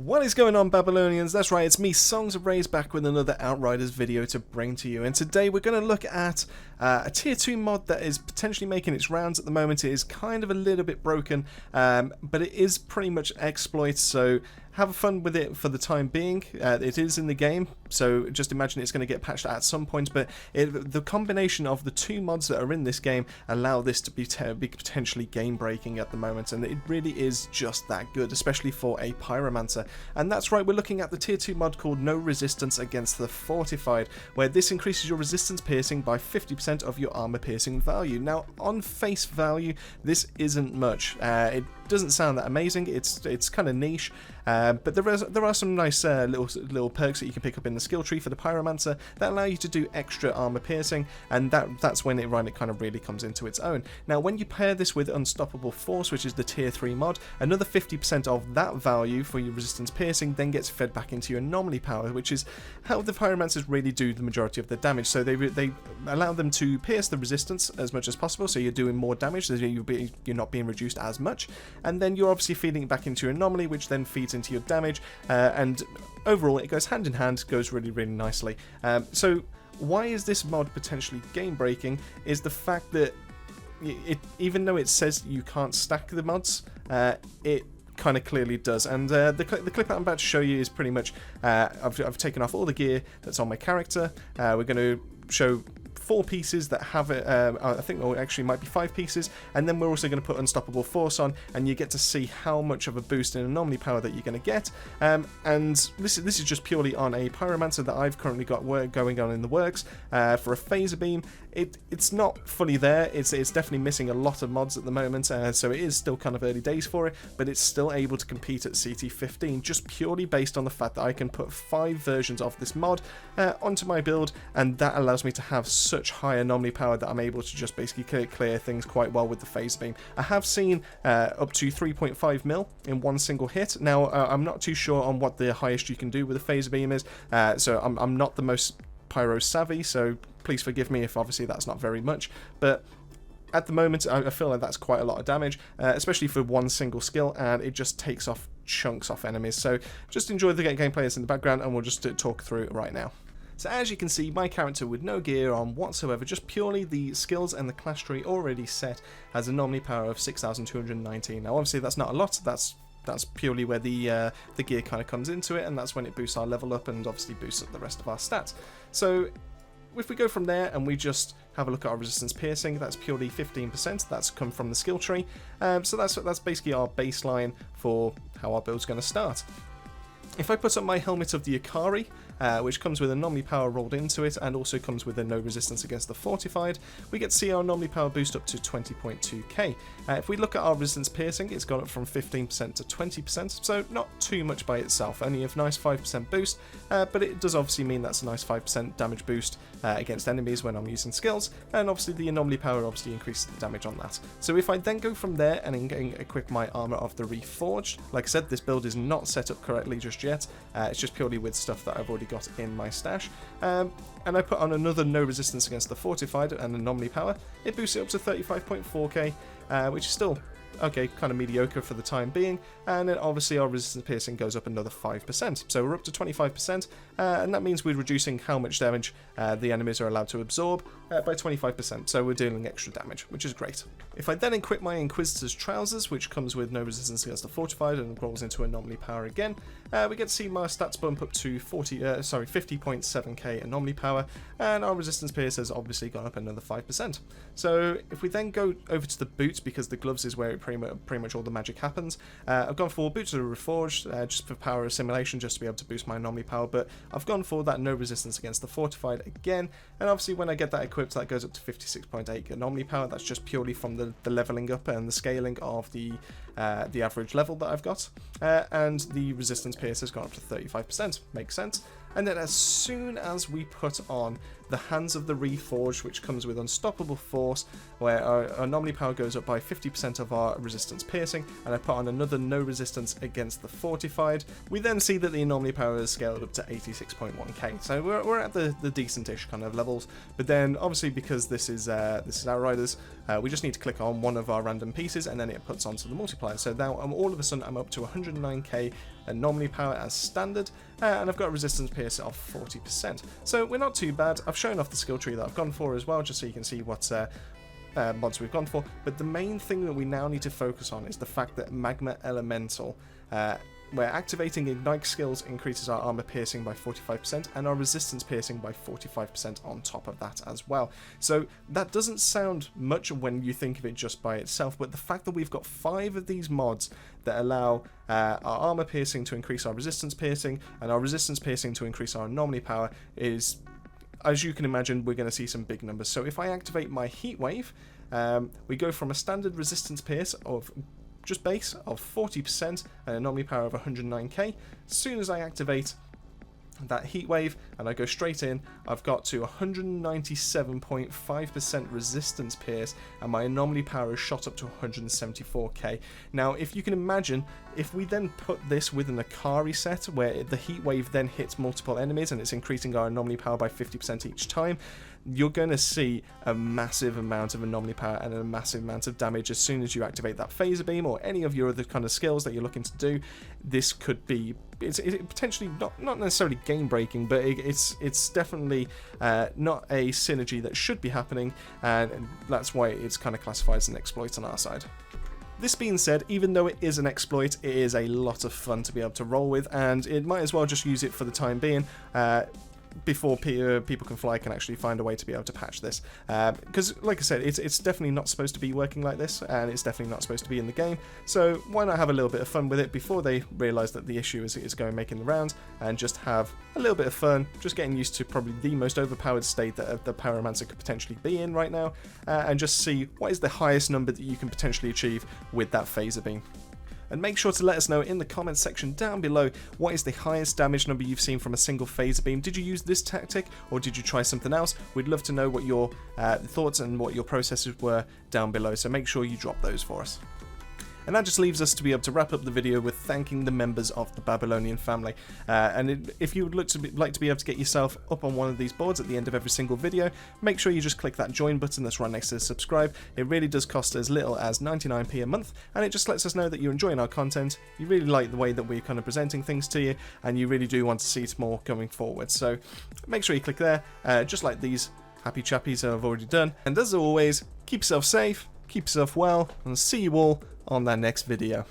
What is going on, Babylonians? That's right, it's me, Songs of Rage, back with another Outriders video to bring to you. And today we're going to look at a tier 2 mod that is potentially making its rounds at the moment. It is kind of a little bit broken, but it is pretty much exploits, so have fun with it for the time being. It is in the game, so just imagine it's going to get patched at some point, but the combination of the two mods that are in this game allow this to be potentially game-breaking at the moment, and it really is just that good, especially for a Pyromancer. And that's right, we're looking at the tier 2 mod called No Resistance Against the Fortified, where this increases your resistance piercing by 50% of your armor piercing value. Now, on face value, this isn't much. It doesn't sound that amazing. It's kind of niche, but there are some nice little perks that you can pick up in the skill tree for the Pyromancer that allow you to do extra armor piercing, and that's when it kind of really comes into its own. Now, when you pair this with Unstoppable Force, which is the tier 3 mod, another 50% of that value for your resistance piercing then gets fed back into your Anomaly power, which is how the Pyromancers really do the majority of the damage. So they allow them to pierce the resistance as much as possible, so you're doing more damage, so you're not being reduced as much, and then you're obviously feeding it back into your Anomaly, which then feeds into your damage, and overall it goes hand in hand, goes really, really nicely. So why is this mod potentially game breaking is the fact that even though it says you can't stack the mods, it kind of clearly does. And the clip I'm about to show you is pretty much I've taken off all the gear that's on my character. We're going to show 4 pieces that have it, I think actually might be 5 pieces, and then we're also going to put Unstoppable Force on, and you get to see how much of a boost in Anomaly power that you're going to get. And this is just purely on a Pyromancer that I've currently got going on in the works. For a Phaser Beam, it's not fully there. It's definitely missing a lot of mods at the moment, so it is still kind of early days for it, but it's still able to compete at CT15 just purely based on the fact that I can put 5 versions of this mod onto my build, and that allows me to have such high Anomaly power that I'm able to just basically clear things quite well with the Phaser Beam. I have seen up to 3.5 mil in one single hit. Now, I'm not too sure on what the highest you can do with a Phaser Beam is, so I'm not the most pyro savvy, so please forgive me if obviously that's not very much, but at the moment I feel like that's quite a lot of damage, especially for one single skill, and it just takes off chunks off enemies. So just enjoy the gameplay in the background, and we'll just talk through it right now. So as you can see, my character with no gear on whatsoever, just purely the skills and the class tree already set, has an Anomaly power of 6,219. Now obviously that's not a lot, that's purely where the gear kind of comes into it, and that's when it boosts our level up and obviously boosts up the rest of our stats. So if we go from there and we just have a look at our resistance piercing, that's purely 15%. That's come from the skill tree. So that's basically our baseline for how our build's going to start. If I put up my helmet of the Ikari, which comes with Anomaly power rolled into it, and also comes with a no resistance against the fortified, we get to see our Anomaly power boost up to 20.2k. If we look at our resistance piercing, it's gone up from 15% to 20%, so not too much by itself, only a nice 5% boost, but it does obviously mean that's a nice 5% damage boost against enemies when I'm using skills, and obviously the Anomaly power obviously increases the damage on that. So if I then go from there and equip my armor of the Reforged, like I said, this build is not set up correctly just yet, it's just purely with stuff that I've already got in my stash, and I put on another no resistance against the fortified and Anomaly power. It boosts it up to 35.4k, which is still okay, kind of mediocre for the time being, and then obviously our resistance piercing goes up another 5%, so we're up to 25%, and that means we're reducing how much damage the enemies are allowed to absorb by 25%, so we're dealing extra damage, which is great. If I then equip my Inquisitor's Trousers, which comes with no resistance against the fortified and rolls into Anomaly power again, we get to see my stats bump up to 50.7k Anomaly power, and our resistance pierce has obviously gone up another 5%. So if we then go over to the boots, because the gloves is where it pretty much all the magic happens, I've gone for Boots of the Reforged, just for power assimilation, just to be able to boost my Anomaly power, but I've gone for that no resistance against the fortified again, and obviously when I get that equipped, that goes up to 56.8 Anomaly power. That's just purely from the leveling up and the scaling of the average level that I've got, and the resistance pierce has gone up to 35%, makes sense. And then as soon as we put on the Hands of the Reforged, which comes with Unstoppable Force, where our anomaly power goes up by 50% of our resistance piercing, and I put on another no resistance against the fortified. We then see that the anomaly power is scaled up to 86.1k, so we're at the decentish kind of levels. But then obviously, because this is Outriders, we just need to click on one of our random pieces and then it puts onto the multiplier. So now all of a sudden I'm up to 109k anomaly power as standard, and I've got a resistance pierce of 40%. So we're not too bad. I've shown off the skill tree that I've gone for as well, just so you can see what mods we've gone for. But the main thing that we now need to focus on is the fact that Magma Elemental, where activating Ignite skills increases our armor piercing by 45% and our resistance piercing by 45% on top of that as well. So that doesn't sound much when you think of it just by itself, but the fact that we've got 5 of these mods that allow our armor piercing to increase our resistance piercing and our resistance piercing to increase our anomaly power is, as you can imagine, we're going to see some big numbers. So if I activate my Heat Wave, we go from a standard resistance pierce of just base of 40% and anomaly power of 109k. As soon as I activate that Heat Wave and I go straight in, I've got to 197.5% resistance pierce, and my anomaly power is shot up to 174k. Now, if you can imagine, if we then put this with an Akari set where the Heat Wave then hits multiple enemies and it's increasing our anomaly power by 50% each time, you're going to see a massive amount of anomaly power and a massive amount of damage as soon as you activate that phaser beam or any of your other kind of skills that you're looking to do. This could be, it's potentially not necessarily game breaking, but it's definitely not a synergy that should be happening, and that's why it's kind of classified as an exploit on our side. This being said, even though it is an exploit, it is a lot of fun to be able to roll with, and it might as well just use it for the time being. Before people can fly can actually find a way to be able to patch this, because like I said, it's definitely not supposed to be working like this, and it's definitely not supposed to be in the game. So why not have a little bit of fun with it before they realise that the issue is going making the rounds, and just have a little bit of fun, just getting used to probably the most overpowered state that the Pyromancer could potentially be in right now, and just see what is the highest number that you can potentially achieve with that phaser beam. And make sure to let us know in the comments section down below, what is the highest damage number you've seen from a single phaser beam? Did you use this tactic or did you try something else? We'd love to know what your thoughts and what your processes were down below, so make sure you drop those for us. And that just leaves us to be able to wrap up the video with thanking the members of the Babylonian family. If you would like to be able to get yourself up on one of these boards at the end of every single video, make sure you just click that join button that's right next to subscribe. It really does cost as little as 99p a month, and it just lets us know that you're enjoying our content, you really like the way that we're kind of presenting things to you, and you really do want to see more going forward. So make sure you click there, just like these happy chappies have already done. And as always, keep yourself safe, keep yourself well, and see you all on that next video.